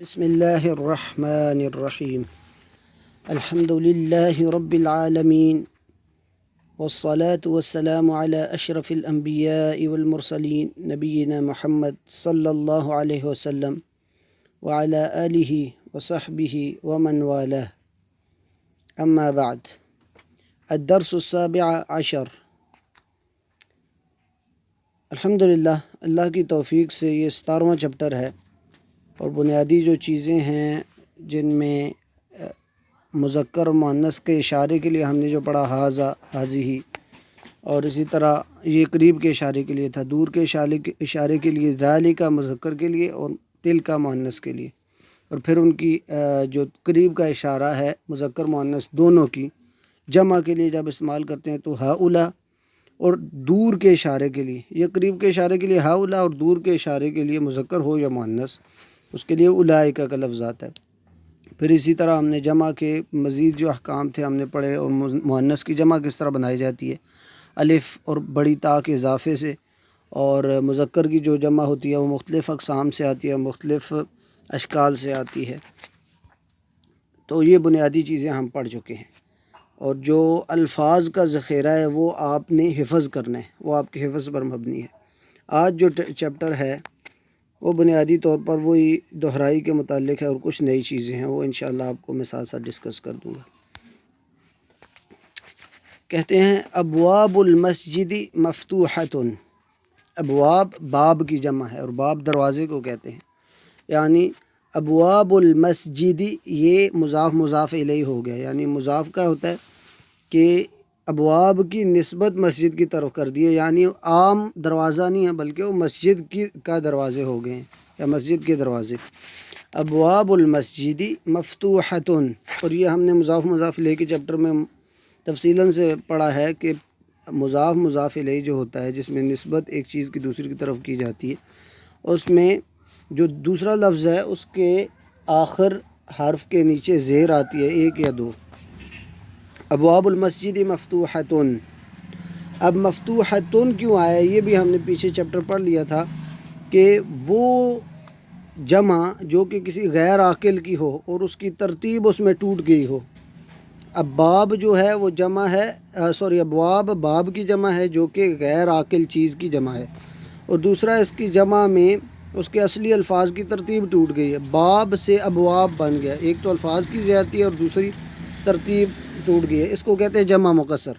بسم الله الرحمن الرحيم. الحمد لله رب العالمين، والصلاة والسلام على أشرف الأنبياء والمرسلين نبينا محمد صلى الله عليه وسلم وعلى آله وصحبه ومن والاه. أما بعد، الدرس السابع عشر. الحمدللہ اللہ کی توفیق سے یہ 17واں چپٹر ہے، اور بنیادی جو چیزیں ہیں جن میں مذکر و مؤنث کے اشارے کے لیے ہم نے جو پڑھا ہاذا، ہاذیہی، اور اسی طرح یہ قریب کے اشارے کے لیے تھا، دور کے اشارے کے لیے ذالک مذکر کے لیے اور تلک مؤنث کے لیے، اور پھر ان کی جو قریب کا اشارہ ہے مذکر مؤنث دونوں کی جمع کے لیے جب استعمال کرتے ہیں تو ہاؤلا، اور دور کے اشارے کے لیے یہ قریب کے اشارے کے لیے ہاؤلا، اور دور کے اشارے کے لیے مذکر ہو یا مؤنث اس کے لیے اولئک کا لفظ آتا ہے۔ پھر اسی طرح ہم نے جمع کے مزید جو احکام تھے ہم نے پڑھے، اور مؤنث کی جمع کس طرح بنائی جاتی ہے الف اور بڑی تا کے اضافے سے، اور مذکر کی جو جمع ہوتی ہے وہ مختلف اقسام سے آتی ہے، مختلف اشکال سے آتی ہے۔ تو یہ بنیادی چیزیں ہم پڑھ چکے ہیں، اور جو الفاظ کا ذخیرہ ہے وہ آپ نے حفظ کرنا ہے، وہ آپ کے حفظ پر مبنی ہے۔ آج جو چیپٹر ہے وہ بنیادی طور پر وہی دہرائی کے متعلق ہے، اور کچھ نئی چیزیں ہیں وہ انشاءاللہ آپ کو میں ساتھ ساتھ ڈسکس کر دوں گا۔ کہتے ہیں ابواب المسجد مفتوحۃ۔ ابواب باب کی جمع ہے، اور باب دروازے کو کہتے ہیں، یعنی ابواب المسجد یہ مضاف مضاف الیہ ہو گیا، یعنی مضاف کا ہوتا ہے کہ ابواب کی نسبت مسجد کی طرف کر دیے، یعنی عام دروازہ نہیں ہے بلکہ وہ مسجد کا دروازے ہو گئے ہیں، یا مسجد کے دروازے۔ ابواب المسجد مفتوحۃ، اور یہ ہم نے مضاف مضاف الیہ کے چیپٹر میں تفصیلاً سے پڑھا ہے کہ مضاف مضاف الیہ جو ہوتا ہے جس میں نسبت ایک چیز کی دوسری کی طرف کی جاتی ہے، اس میں جو دوسرا لفظ ہے اس کے آخر حرف کے نیچے زیر آتی ہے، ایک یا دو۔ ابواب المسجد مفتوحۃ، اب مفتوحۃ کیوں آیا یہ بھی ہم نے پیچھے چیپٹر پڑھ لیا تھا کہ وہ جمع جو کہ کسی غیر عاقل کی ہو اور اس کی ترتیب اس میں ٹوٹ گئی ہو۔ اب باب جو ہے وہ جمع ہے، ابواب باب کی جمع ہے جو کہ غیر عاقل چیز کی جمع ہے، اور دوسرا اس کی جمع میں اس کے اصلی الفاظ کی ترتیب ٹوٹ گئی ہے، باب سے ابواب بن گیا، ایک تو الفاظ کی زیادتی ہے اور دوسری ترتیب ٹوٹ گئی ہے، اس کو کہتے ہیں جمع مکسر۔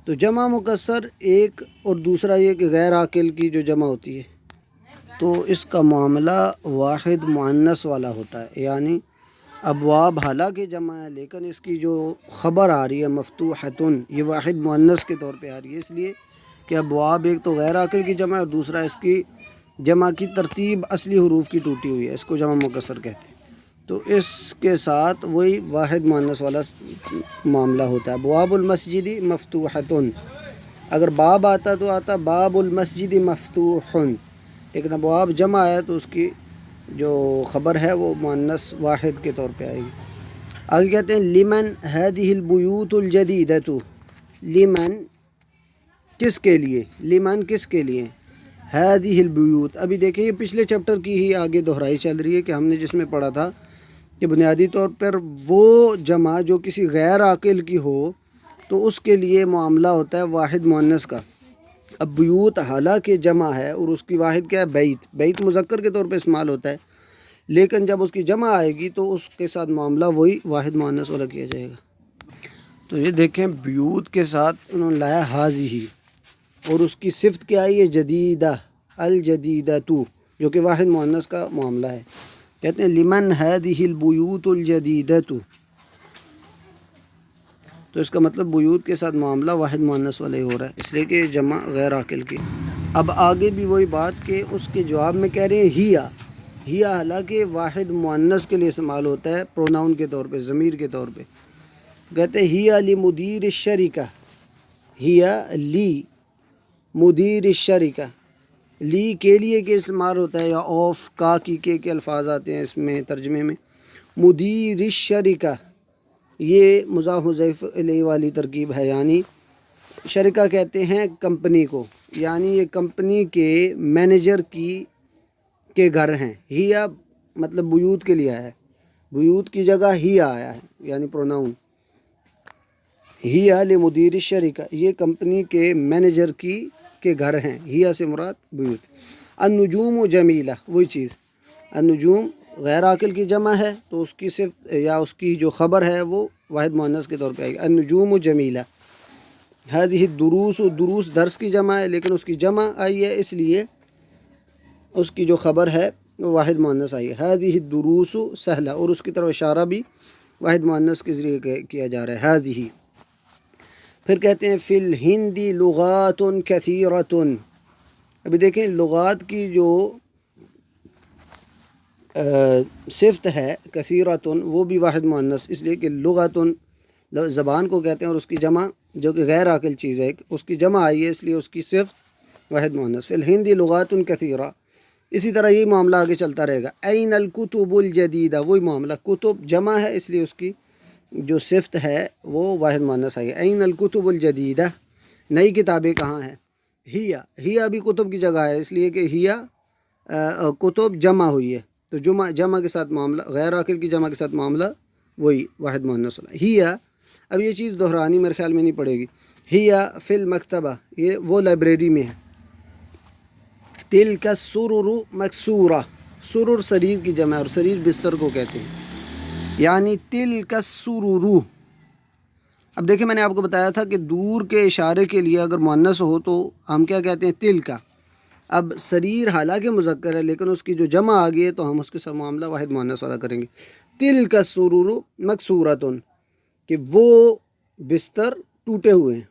تو جمع مکسر ایک، اور دوسرا یہ کہ غیر عاقل کی جو جمع ہوتی ہے تو اس کا معاملہ واحد مؤنث والا ہوتا ہے، یعنی ابواب حالانکہ جمع ہے لیکن اس کی جو خبر آ رہی ہے مفتوحۃ یہ واحد مؤنث کے طور پہ آ رہی ہے، اس لیے کہ ابواب ایک تو غیر عاقل کی جمع ہے، اور دوسرا اس کی جمع کی ترتیب اصلی حروف کی ٹوٹی ہوئی ہے، اس کو جمع مکسر کہتے ہیں۔ تو اس کے ساتھ وہی واحد مؤنث والا معاملہ ہوتا ہے، ابواب المسجد مفتوحۃ۔ اگر باب آتا تو آتا باب المسجد مفتوح، لیکن ابواب جمع ہے تو اس کی جو خبر ہے وہ مؤنث واحد کے طور پہ آئے گی۔ آگے کہتے ہیں لمن هذه البیوت الجدیدۃ، لمن کس کے لیے، لمن کس کے لیے، هذه البیوت، ابھی دیکھیں یہ پچھلے چیپٹر کی ہی آگے دہرائی چل رہی ہے کہ ہم نے جس میں پڑھا تھا کہ بنیادی طور پر وہ جمع جو کسی غیر عاقل کی ہو تو اس کے لیے معاملہ ہوتا ہے واحد مؤنث کا۔ اب بیوت حالانکہ جمع ہے اور اس کی واحد کیا ہے بیت، بیت مذکر کے طور پہ استعمال ہوتا ہے، لیکن جب اس کی جمع آئے گی تو اس کے ساتھ معاملہ وہی واحد مؤنث والا کیا جائے گا۔ تو یہ دیکھیں بیوت کے ساتھ انہوں نے لایا ہاذیہی، اور اس کی صفت کیا ہے، یہ جدیدہ، الجدیدۃ، جو کہ واحد مؤنث کا معاملہ ہے۔ کہتے ہیں لمن هذه البیوت الجدیدۃ، تو اس کا مطلب بیوت کے ساتھ معاملہ واحد مؤنث والا ہی ہو رہا ہے، اس لیے کہ جمع غیر عاقل کی۔ اب آگے بھی وہی بات کہ اس کے جواب میں کہہ رہے ہیں ہیا، ہیا حالانکہ واحد مؤنث کے لیے استعمال ہوتا ہے پروناؤن کے طور پہ، ضمیر کے طور پہ، کہتے ہیں ہیا لمدیر الشرکہ، ہیا لی مدیر الشرکہ، لی کے لیے کے استعمال ہوتا ہے، یا آف کا کی کے الفاظ آتے ہیں اس میں ترجمے میں۔ مدیر الشرکہ یہ مضاف مضاف الیہ والی ترکیب ہے، یعنی شرکہ کہتے ہیں کمپنی کو، یعنی یہ کمپنی کے مینیجر کے گھر ہیں، ہیا مطلب بیوت کے لیے آیا ہے، بیوت کی جگہ ہی آیا ہے، یعنی پروناؤن ہی لمدیر الشرکہ، یہ کمپنی کے مینیجر کے گھر ہیں، ہی سے مراد بیوت۔ النجوم جمیلہ، وہی چیز، النجوم غیر عاقل کی جمع ہے تو اس کی صرف یا اس کی جو خبر ہے وہ واحد مؤنث کے طور پہ آئے گی، النجوم جمیلہ۔ هذه الدروس، دروس درس کی جمع ہے لیکن اس کی جمع آئی ہے اس لیے اس کی جو خبر ہے وہ واحد مؤنث آئی ہے، هذه الدروس سہلہ، اور اس کی طرف اشارہ بھی واحد مؤنث کے ذریعے کیا جا رہا ہے، هذه۔ پھر کہتے ہیں فی الہند لغات کثیرۃ، ابھی دیکھیں لغات کی جو صفت ہے کثیرۃ، وہ بھی واحد مؤنث، اس لیے کہ لغاتن زبان کو کہتے ہیں اور اس کی جمع جو کہ غیر عاقل چیز ہے اس کی جمع آئی ہے اس لیے اس کی صفت واحد مؤنث۔ فی الہند لغات کثیرہ، اسی طرح یہی معاملہ آگے چلتا رہے گا۔ این الکتب الجدیدہ، وہی معاملہ، کتب جمع ہے اس لیے اس کی جو صفت ہے وہ واحد مؤنث آئی ہے۔ این الکتب الجدیدہ، نئی کتابیں کہاں ہیں؟ ہیا بھی کتب کی جگہ ہے اس لیے کہ ہیا کتب جمع ہوئی ہے تو جمع کے ساتھ معاملہ، غیر عاقل کی جمع کے ساتھ معاملہ وہی واحد مؤنث ہونا۔ ہیا، اب یہ چیز دہرانی میرے خیال میں نہیں پڑے گی، ہیا فی المکتبہ، یہ وہ لائبریری میں ہے۔ تلک السرر مکسورہ، سرر سریر کی جمع ہے اور سریر بستر کو کہتے ہیں، یعنی تلک السرر۔ اب دیکھیں میں نے آپ کو بتایا تھا کہ دور کے اشارے کے لیے اگر مؤنث ہو تو ہم کیا کہتے ہیں؟ تلک۔ اب سریر حالانکہ مذکر ہے لیکن اس کی جو جمع آ گئی ہے تو ہم اس کے ساتھ معاملہ واحد مؤنث والا کریں گے۔ تلک السرر مکسورۃ، کہ وہ بستر ٹوٹے ہوئے ہیں۔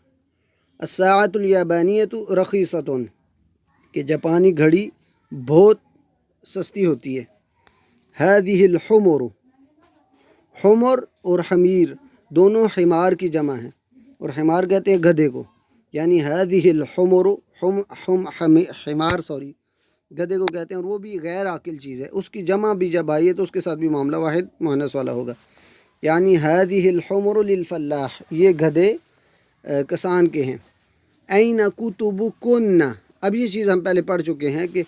الساعۃ الیابانیۃ رخیصۃ، کہ جاپانی گھڑی بہت سستی ہوتی ہے۔ ہذہ الحمر، حمر اور حمیر دونوں حمار کی جمع ہیں اور حمار کہتے ہیں گدھے کو، یعنی ہذہ الحمر، حمار گدھے کو کہتے ہیں اور وہ بھی غیر عاقل چیز ہے، اس کی جمع بھی جب آئی ہے تو اس کے ساتھ بھی معاملہ واحد مؤنث والا ہوگا، یعنی ہذہ الحمر للفلاح، یہ گدھے کسان کے ہیں۔ این کتبکن، اب یہ چیز ہم پہلے پڑھ چکے ہیں کہ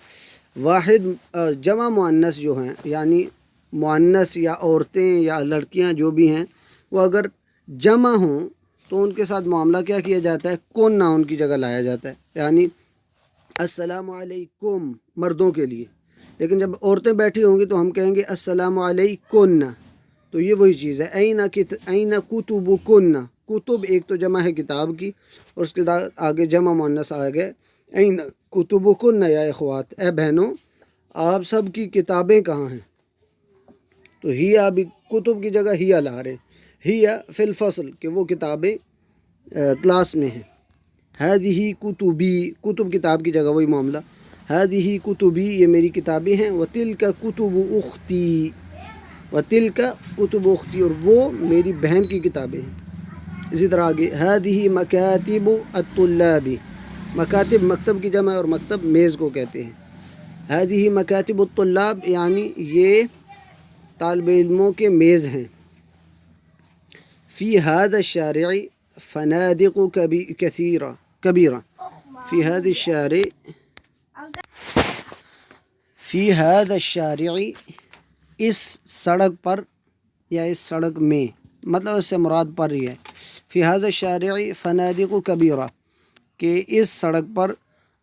واحد جمع مؤنث جو ہیں یعنی مؤنث یا عورتیں یا لڑکیاں جو بھی ہیں وہ اگر جمع ہوں تو ان کے ساتھ معاملہ کیا کیا جاتا ہے؟ کن ان کی جگہ لایا جاتا ہے، یعنی السلام علیکم مردوں کے لیے، لیکن جب عورتیں بیٹھی ہوں گی تو ہم کہیں گے السلام علیکن، تو یہ وہی چیز ہے۔ این کتبکن، کتب ایک تو جمع ہے کتاب کی اور اس کے بعد آگے جمع مؤنث آ گئے، این کتبکن یا اخوات، اے بہنوں آپ سب کی کتابیں کہاں ہیں؟ تو ہیا بھی کتب کی جگہ ہیا لا رہے، ہیا فی الفصل، کہ وہ کتابیں کلاس میں ہیں۔ ہذہ کتبی، کتب کتاب کی جگہ وہی معاملہ، ہذہ کتبی، یہ میری کتابیں ہیں، وتلک کتب اختی، وتلک کتب اختی، اور وہ میری بہن کی کتابیں ہیں۔ اسی طرح آگے ہذہ مکاتب الطلاب، مکاتب مکتب کی جمع اور مکتب میز کو کہتے ہیں۔ ہذہ مکاتب الطلاب، یعنی یہ طالب علموں کے میز ہیں۔ فی ھذا الشارع فنادق کثیرہ کبیرہ، فی ھذا الشارع، فی ھذا الشارع، اس سڑک پر یا اس سڑک میں، مطلب اس سے مراد پر ہی ہے، فی ھذا الشارع فنادق کبیرہ، کہ اس سڑک پر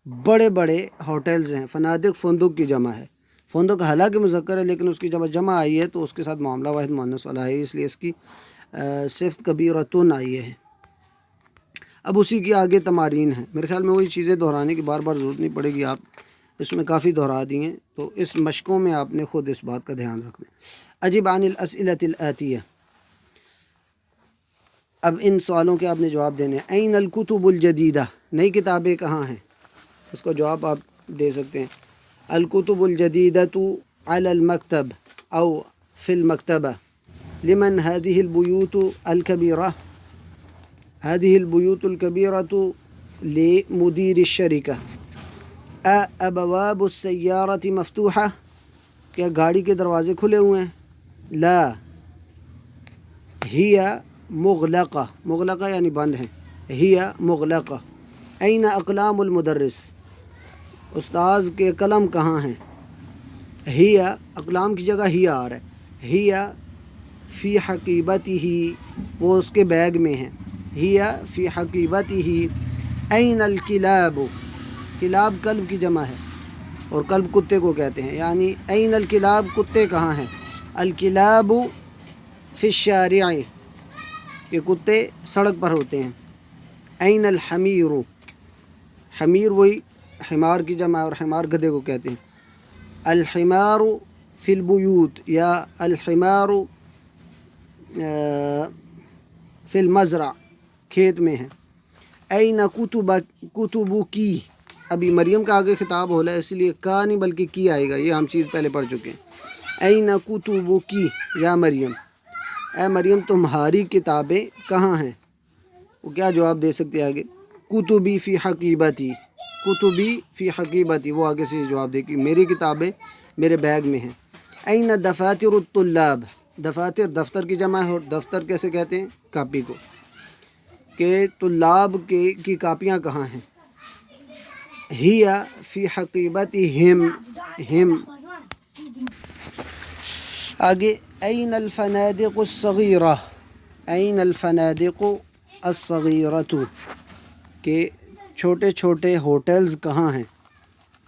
بڑے بڑے ہوٹلز ہیں۔ فنادق فندق کی جمع ہے، فندق حالانکہ مذکر ہے لیکن اس کی جب جمع آئی ہے تو اس کے ساتھ معاملہ واحد مؤنث والا ہے، اس لیے اس کی صفت کبیرۃن آئی ہے۔ اب اسی کی آگے تمارین ہیں، میرے خیال میں وہی چیزیں دہرانے کی بار بار ضرورت نہیں پڑے گی، آپ اس میں کافی دہرا دی ہیں تو اس مشقوں میں آپ نے خود اس بات کا دھیان رکھنا ہے۔ اجب عن الاسئلۃ الآتیہ، اب ان سوالوں کے آپ نے جواب دینے ہیں۔ این الکتب الجدیدہ، نئی کتابیں کہاں ہیں؟ اس کا جواب آپ دے سکتے ہیں، الکتب الجدیدۃ علی المکتب او فی المکتبہ، لمن هذه البیوت الکبیرہ، هذه البیوت الکبیرۃ لمدیر الشرکہ، ابواب السیارۃ مفتوحہ، کیا گاڑی کے دروازے کھلے ہوئے ہیں؟ لا، ہی مغلقہ، مغلقہ یعنی بند ہیں، ہی مغلقہ۔ این اقلام المدرس، استاذ کے قلم کہاں ہیں؟ ہیا اقلام کی جگہ ہیا آ رہا ہے، ہیا فی حقیبتہ وہ اس کے بیگ میں ہیں، ہیا فی حقیبتہ این الکلاب، کلاب کلب کی جمع ہے اور کلب کتے کو کہتے ہیں، یعنی این الکلاب کتے کہاں ہیں، الکلاب فی الشارع کہ کتے سڑک پر ہوتے ہیں، این الحمیر، حمیر وہی حمار کی جمع اور حمار گدھے کو کہتے ہیں، الحمار فی البیوت یا الحمار فی المزرع کھیت میں ہے، این کتبکی، ابھی مریم کا آگے خطاب ہو رہا ہے اس لیے کا نہیں بلکہ کی آئے گا، یہ ہم چیز پہلے پڑھ چکے ہیں، این کتبکی یا مریم، اے مریم تمہاری کتابیں کہاں ہیں، وہ کیا جواب دے سکتے آگے، کتبی فی حقیبتی، کتبی فی حقیبتی، وہ آگے سے جواب دے کہ میری کتابیں میرے بیگ میں ہیں، این دفاتر الطلاب، دفاتر دفتر کی جمع ہے اور دفتر کیسے کہتے ہیں، کاپی کو، کہ طلاب کی کاپیاں کہاں ہیں، ہیا فی حقیبتہم، ہم، آگے این الفنادق الصغیرہ، این الفنادق الصغیرۃ کہ چھوٹے چھوٹے ہوٹلز کہاں ہیں،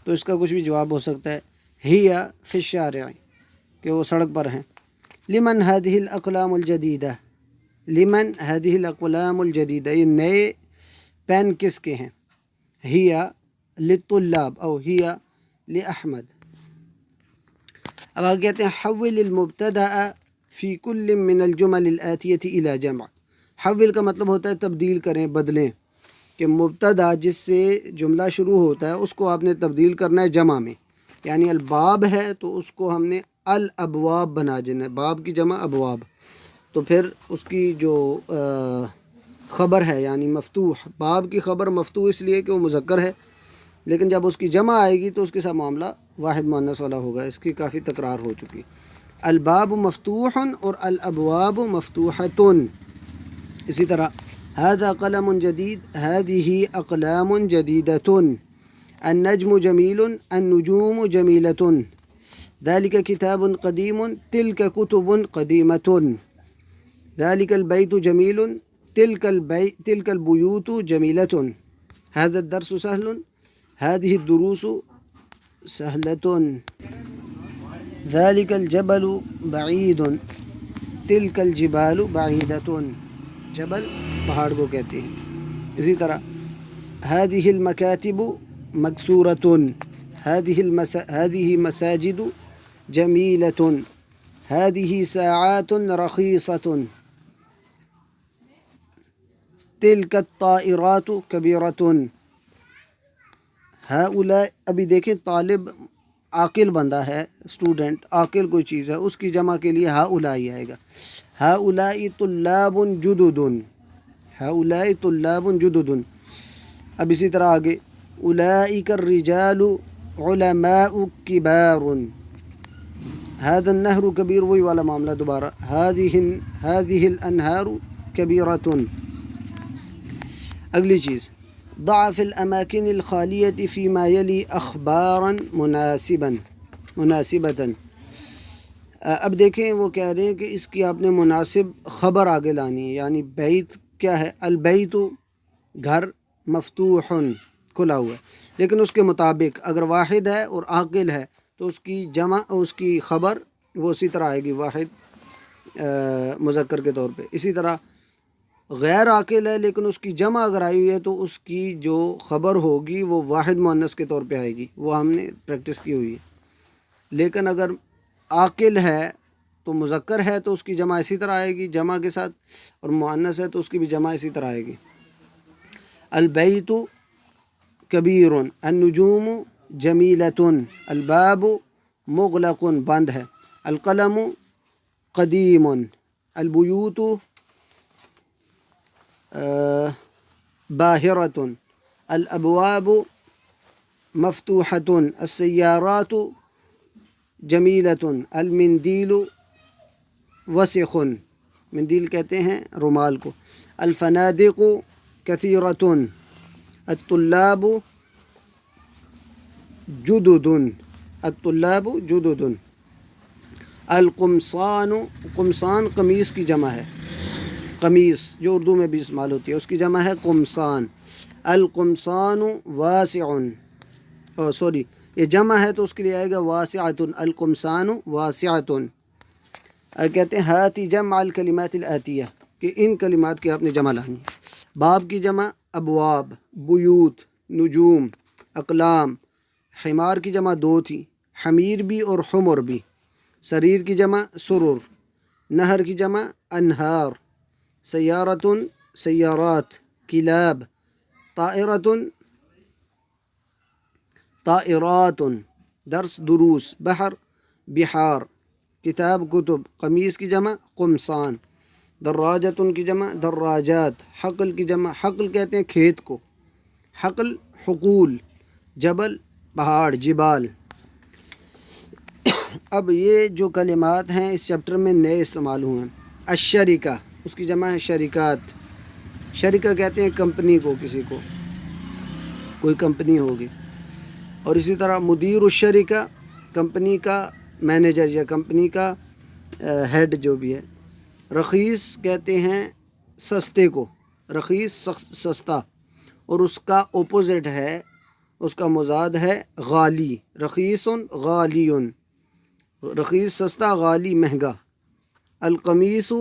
تو اس کا کچھ بھی جواب ہو سکتا ہے، ہیا فی الشارع کہ وہ سڑک پر ہیں، لمن هذه الاقلام الجدیدہ، لمن هذه الاقلام الجدیدہ یہ نئے پین کس کے ہیں، ہیا للطلاب او ہیا لأحمد۔ اب آگے کہتے ہیں حول المبتدأ فی کل من الجمل الآتیۃ الی جمع، حول کا مطلب ہوتا ہے تبدیل کریں، بدلیں، کہ مبتدا جس سے جملہ شروع ہوتا ہے اس کو آپ نے تبدیل کرنا ہے جمع میں، یعنی الباب ہے تو اس کو ہم نے الابواب بنا دینا ہے، باب کی جمع ابواب، تو پھر اس کی جو خبر ہے یعنی مفتوح، باب کی خبر مفتوح اس لیے کہ وہ مذکر ہے، لیکن جب اس کی جمع آئے گی تو اس کے ساتھ معاملہ واحد مؤنث والا ہوگا، اس کی کافی تکرار ہو چکی، الباب مفتوح اور الابواب مفتوحۃ، اسی طرح هذا قلم جدید، هذه اقلام جدیدۃ، النجم جمیل، النجوم جمیلۃ، ذلك كتاب قدیم، تلك كتب قدیمۃ، ذلك البيت جمیل، تلك البيوت جمیلۃ، هذا الدرس سهل، هذه الدروس سهلة، ذلك الجبل بعید، تلك الجبال بعیدۃ، جبل پہاڑ کو کہتے ہیں، اسی طرح هذه المكاتب مكسورة، هذه مساجد جميلة، هذه ساعات رخيصة، تلك الطائرات كبيرة، هؤلاء، ابھی دیکھیں طالب عاقل بندہ ہے، اسٹوڈنٹ عاقل کوئی چیز ہے، اس کی جمع کے لیے هؤلاء آئے گا، هؤلاء طلاب جدد، هؤلاء طلاب جدد، اب اسی طرح آگے اولئک الرجال علماء کبار، هذا النهر کبیر، وہی والا معاملہ دوبارہ، هذه الانہار کبیرۃ، اگلی چیز ضع في الاماکن الخالیة فيما يلي اخبارا مناسبة، اب دیکھیں وہ کہہ رہے ہیں کہ اس کی آپ نے مناسب خبر آگے لانی ہے، یعنی بیت کیا ہے، البیت گھر، مفتوح کھلا ہوا ہے، لیکن اس کے مطابق اگر واحد ہے اور عاقل ہے تو اس کی جمع، اس کی خبر وہ اسی طرح آئے گی واحد مذکر کے طور پہ، اسی طرح غیر عاقل ہے لیکن اس کی جمع اگر آئی ہوئی ہے تو اس کی جو خبر ہوگی وہ واحد مؤنث کے طور پہ آئے گی، وہ ہم نے پریکٹس کی ہوئی ہے، لیکن اگر عاقل ہے تو مذکر ہے تو اس کی جمع اسی طرح آئے گی جمع کے ساتھ، اور مؤنث ہے تو اس کی بھی جمع اسی طرح آئے گی، البیت کبیر، النجوم جمیلۃ، الباب مغلق بند ہے، القلم قدیم، البیوت باہرۃ، الابواب مفتوحۃ، السیارات جمیلۃ، المندیل وسخ، مندیل کہتے ہیں رومال کو، الفنادق کثیرۃ، الطلاب جدد، الطلاب جدد. القمصان، قمصان قمیص کی جمع ہے، قمیص جو اردو میں بھی استعمال ہوتی ہے اس کی جمع ہے قمصان. القمصان واسع، سوری یہ جمع ہے تو اس کے لیے آئے گا واسعۃ. القمصان واسعۃ. کہتے ہیں ہاتی جمع الکلمات الآتیہ، کہ ان کلمات کی آپ نے جمع لانی. باب کی جمع ابواب، بیوت، نجوم، اقلام. حمار کی جمع دو تھی، حمیر بھی اور حمر بھی. سریر کی جمع سرر. نہر کی جمع انہار. سیارۃ سیارات. کلاب. طائرۃ طائرات. درس دروس. بحر بحار. کتاب کتب. قمیص کی جمع قمصان. دراجۃ کی جمع دراجات. حقل کی جمع، حقل کہتے ہیں کھیت کو، حقل حقول. جبل پہاڑ جبال. اب یہ جو کلمات ہیں اس چیپٹر میں نئے استعمال ہوئے ہیں. الشریکہ، اس کی جمع ہے شریکات. شریکہ کہتے ہیں کمپنی کو، کسی کو کوئی کمپنی ہوگی. اور اسی طرح مدیر الشریکہ، کمپنی کا مینیجر یا کمپنی کا ہیڈ جو بھی ہے. رخیص کہتے ہیں سستے کو، رخیص سستا، اور اس کا اپوزٹ ہے، اس کا مضاد ہے غالی. رخیص غالی، رخیص سستا، غالی مہنگا. القمیص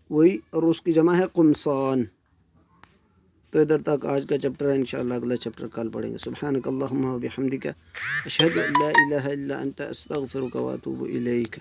وہی، اور اس کی جمع ہے قمصان. تو ادھر تک آج کا چیپٹر ہے، انشاءاللہ اگلا چیپٹر کل پڑھیں گے. سبحانک اللہم و بحمدک، اشہد ان لا الہ الا انت، استغفرک و اتوب الیک.